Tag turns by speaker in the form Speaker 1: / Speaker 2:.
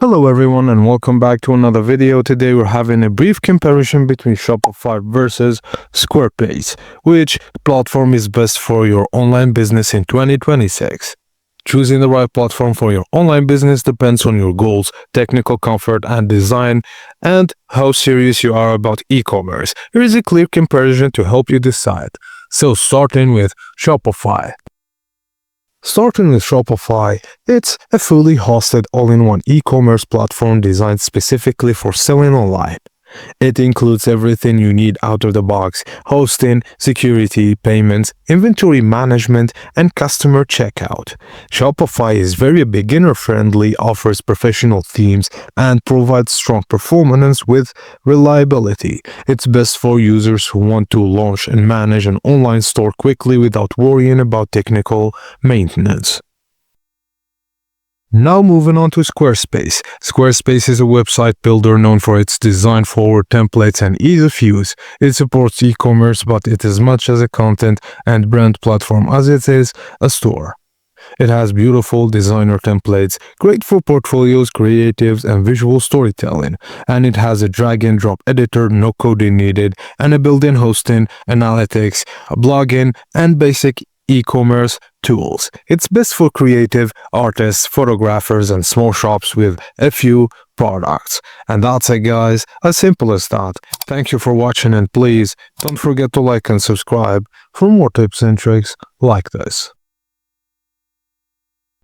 Speaker 1: Hello everyone and welcome back to another video. Today we're having a brief comparison between Shopify versus Squarespace. Which platform is best for your online business in 2026? Choosing the right platform for your online business depends on your goals, technical comfort and design, and how serious you are about e-commerce. Here is a clear comparison to help you decide. So starting with Shopify. Starting with Shopify, it's a fully hosted all-in-one e-commerce platform designed specifically for selling online. It includes everything you need out of the box: hosting, security, payments, inventory management, and customer checkout. Shopify is very beginner-friendly, offers professional themes, and provides strong performance with reliability. It's best for users who want to launch and manage an online store quickly without worrying about technical maintenance. Now moving on to Squarespace. Squarespace is a website builder known for its design-forward templates and ease of use. It supports e-commerce, but it is as much as a content and brand platform as it is a store. It has beautiful designer templates, great for portfolios, creatives, and visual storytelling. And it has a drag-and-drop editor, no coding needed, and a built-in hosting, analytics, blogging, and basic e-commerce tools. It's best for creative artists, photographers, and small shops with a few products. And that's it, guys. As simple as that. Thank you for watching, and please don't forget to like and subscribe for more tips and tricks like this.